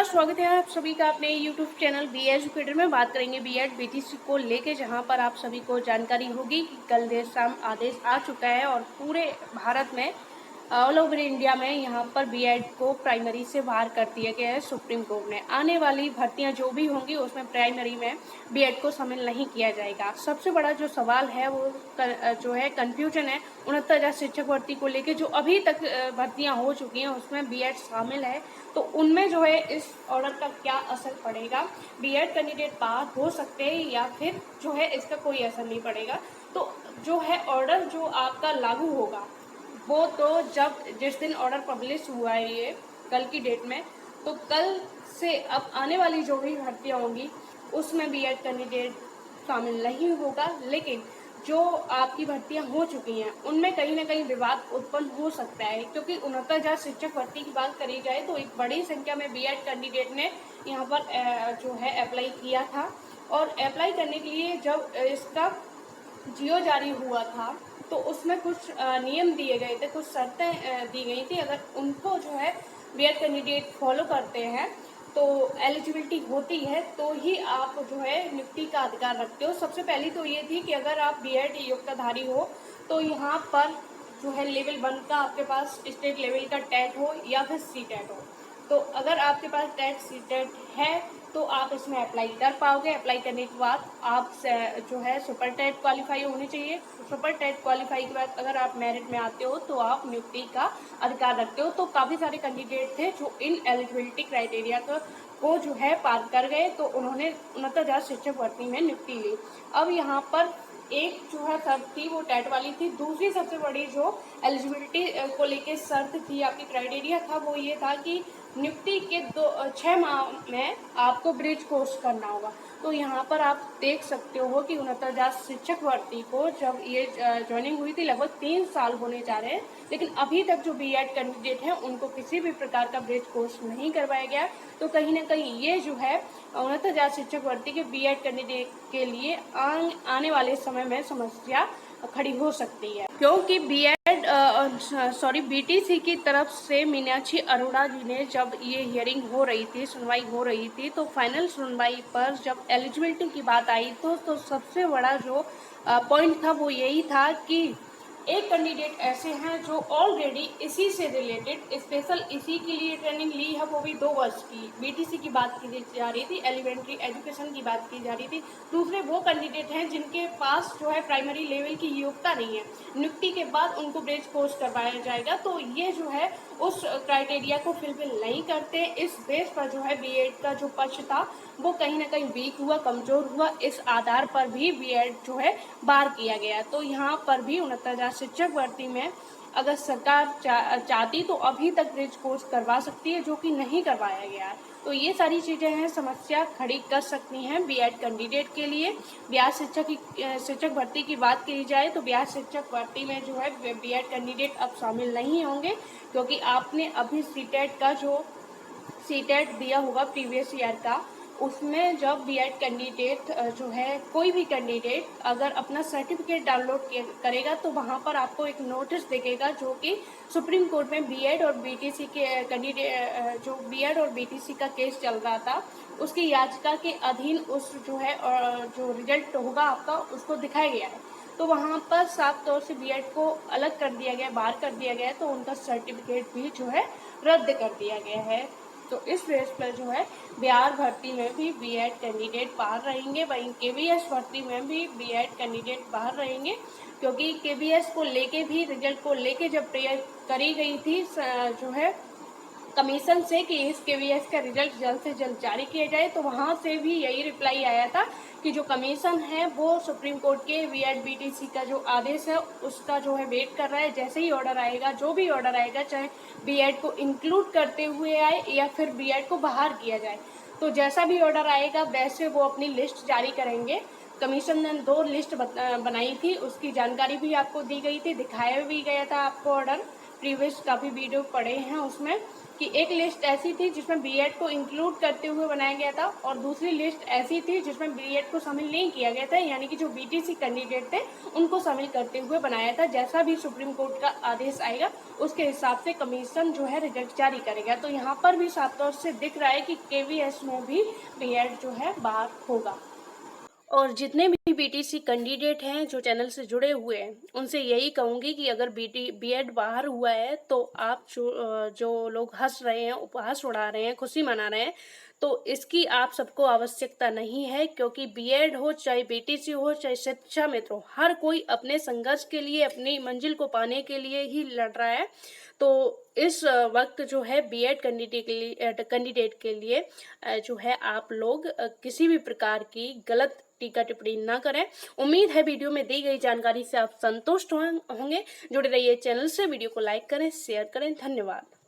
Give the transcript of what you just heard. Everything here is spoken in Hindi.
नमस्कार, स्वागत है आप सभी का अपने यूट्यूब चैनल बी एजुकेटर में। बात करेंगे बीएड बीटीसी को लेके, जहां पर आप सभी को जानकारी होगी कि कल देर शाम आदेश आ चुका है और पूरे भारत में ऑल ओवर इंडिया में यहां पर बीएड को प्राइमरी से बाहर कर दिया गया है सुप्रीम कोर्ट ने। आने वाली भर्तियां जो भी होंगी उसमें प्राइमरी में बीएड को शामिल नहीं किया जाएगा। सबसे बड़ा जो सवाल है वो जो है कन्फ्यूजन है 69,000 शिक्षक भर्ती को लेके। जो अभी तक भर्तियां हो चुकी हैं उसमें बीएड शामिल है, तो उनमें जो है इस ऑर्डर का क्या असर पड़ेगा, बीएड कैंडिडेट पास हो सकते हैं या फिर जो है इसका कोई असर नहीं पड़ेगा। तो जो है ऑर्डर जो आपका लागू होगा वो तो जब जिस दिन ऑर्डर पब्लिश हुआ है ये कल की डेट में, तो कल से अब आने वाली जो भी भर्तियाँ होंगी उसमें बीएड कैंडिडेट शामिल नहीं होगा। लेकिन जो आपकी भर्तियां हो चुकी हैं उनमें कहीं ना कहीं विवाद उत्पन्न हो सकता है, क्योंकि 69,000 शिक्षक भर्ती की बात करी जाए तो एक बड़ी संख्या में बीएड कैंडिडेट ने यहाँ पर जो है अप्लाई किया था। और अप्लाई करने के लिए जब इसका जियो जारी हुआ था तो उसमें कुछ नियम दिए गए थे, कुछ शर्तें दी गई थी। अगर उनको जो है बीएड कैंडिडेट फॉलो करते हैं तो एलिजिबिलिटी होती है, तो ही आप जो है नियुक्ति का अधिकार रखते हो। सबसे पहली तो ये थी कि अगर आप बीएड योग्यताधारी हो तो यहाँ पर जो है लेवल 1 का आपके पास स्टेट लेवल का टेट हो या फिर सीटेट हो। तो अगर आपके पास टेट सीटेट है तो आप इसमें अप्लाई कर पाओगे। अप्लाई करने के बाद आप जो है सुपर टेट क्वालिफाई होनी चाहिए। सुपर टेट क्वालिफाई के बाद अगर आप मेरिट में आते हो तो आप नियुक्ति का अधिकार रखते हो। तो काफ़ी सारे कैंडिडेट थे जो इन एलिजिबिलिटी क्राइटेरिया को जो है पार कर गए, तो उन्होंने 69,000 शिक्षक भर्ती में नियुक्ति ली। अब यहाँ पर एक जो है शर्त थी वो टेट वाली थी। दूसरी सबसे बड़ी जो एलिजिबिलिटी को लेके शर्त थी, आपकी क्राइटेरिया था, वो ये था कि नियुक्ति के 6 माह में आपको ब्रिज कोर्स करना होगा। तो यहाँ पर आप देख सकते हो कि 69,000 शिक्षक भर्ती को जब ये ज्वाइनिंग हुई थी लगभग 3 साल होने जा रहे हैं, लेकिन अभी तक जो बीएड कैंडिडेट हैं उनको किसी भी प्रकार का ब्रिज कोर्स नहीं करवाया गया। तो कहीं ना कहीं ये जो है 69,000 शिक्षक भर्ती के बीएड कैंडिडेट के लिए आने वाले समय में समस्या खड़ी हो सकती है, क्योंकि बीटीसी की तरफ से मीनाक्षी अरोड़ा जी ने जब ये हियरिंग हो रही थी, सुनवाई हो रही थी, तो फाइनल सुनवाई पर जब एलिजिबिलिटी की बात आई तो सबसे बड़ा जो पॉइंट था वो यही था कि एक कैंडिडेट ऐसे हैं जो ऑलरेडी इसी से रिलेटेड स्पेशल इसी के लिए ट्रेनिंग ली है, वो भी 2 वर्ष की। बीटीसी की बात की जा रही थी, एलिमेंट्री एजुकेशन की बात की जा रही थी। दूसरे वो कैंडिडेट हैं जिनके पास जो है प्राइमरी लेवल की योग्यता नहीं है, नियुक्ति के बाद उनको ब्रिज कोर्स करवाया जाएगा। तो ये जो है उस क्राइटेरिया को फिलफिल नहीं करते। इस बेस पर जो है बीएड का जो पक्ष था वो कहीं ना कहीं वीक हुआ, कमजोर हुआ। इस आधार पर भी बीएड जो है बाहर किया गया। तो यहाँ पर भी 69,000 शिक्षक भर्ती में अगर सरकार चाहती तो अभी तक ब्रिज कोर्स करवा सकती है, जो कि नहीं करवाया गया है। तो ये सारी चीज़ें हैं, समस्या खड़ी कर सकती हैं बीएड कैंडिडेट के लिए। बिहार शिक्षक भर्ती की बात की जाए तो बिहार शिक्षक भर्ती में जो है बीएड कैंडिडेट अब शामिल नहीं होंगे, क्योंकि आपने अभी सीटेट का जो सीटेट दिया होगा प्रीवियस ईयर का, उसमें जब बीएड कैंडिडेट जो है कोई भी कैंडिडेट अगर अपना सर्टिफिकेट डाउनलोड करेगा तो वहाँ पर आपको एक नोटिस दिखेगा, जो कि सुप्रीम कोर्ट में बीएड और बीटीसी के कैंडिडेट जो बीएड और बीटीसी का केस चल रहा था उसकी याचिका के अधीन उस जो है जो रिजल्ट होगा आपका उसको दिखाया गया है। तो वहाँ पर साफ तौर से बीएड को अलग कर दिया गया, बाहर कर दिया गया है, तो उनका सर्टिफिकेट भी जो है रद्द कर दिया गया है। तो इस बेस पर जो है बिहार भर्ती में भी बीएड कैंडिडेट बाहर रहेंगे, वहीं केवीएस भर्ती में भी बीएड कैंडिडेट बाहर रहेंगे, क्योंकि केवीएस को लेके भी रिजल्ट को लेके जब प्रेयर करी गई थी जो है कमीशन से कि इस केवीएस का रिजल्ट जल्द से जल्द जारी किया जाए, तो वहाँ से भी यही रिप्लाई आया था कि जो कमीशन है वो सुप्रीम कोर्ट के बीएड बीटीसी का जो आदेश है उसका जो है वेट कर रहा है। जैसे ही ऑर्डर आएगा, जो भी ऑर्डर आएगा, चाहे बीएड को इंक्लूड करते हुए आए या फिर बीएड को बाहर किया जाए, तो जैसा भी ऑर्डर आएगा वैसे वो अपनी लिस्ट जारी करेंगे। कमीशन ने 2 लिस्ट बनाई थी, उसकी जानकारी भी आपको दी गई थी, दिखाया भी गया था आपको ऑर्डर। प्रीवियस काफ़ी वीडियो पड़े हैं उसमें कि एक लिस्ट ऐसी थी जिसमें बीएड को इंक्लूड करते हुए बनाया गया था और दूसरी लिस्ट ऐसी थी जिसमें बीएड को शामिल नहीं किया गया था, यानी कि जो बीटीसी कैंडिडेट थे उनको शामिल करते हुए बनाया था। जैसा भी सुप्रीम कोर्ट का आदेश आएगा उसके हिसाब से कमीशन जो है रिजल्ट जारी करेगा। तो यहाँ पर भी साफ तौर से दिख रहा है कि केवीएस में भी बीएड जो है बाहर होगा। और जितने भी बीटीसी कैंडिडेट हैं जो चैनल से जुड़े हुए हैं उनसे यही कहूँगी कि अगर बीएड बाहर हुआ है तो आप जो लोग हंस रहे हैं, उपहास उड़ा रहे हैं, खुशी मना रहे हैं, तो इसकी आप सबको आवश्यकता नहीं है, क्योंकि बीएड हो चाहे बीटीसी हो चाहे शिक्षा मित्र हो, हर कोई अपने संघर्ष के लिए, अपनी मंजिल को पाने के लिए ही लड़ रहा है। तो इस वक्त जो है बीएड कैंडिडेट के लिए जो है आप लोग किसी भी प्रकार की गलत टीका टिप्पणी ना करें। उम्मीद है वीडियो में दी गई जानकारी से आप संतुष्ट होंगे। जुड़े रहिए चैनल से, वीडियो को लाइक करें, शेयर करें। धन्यवाद।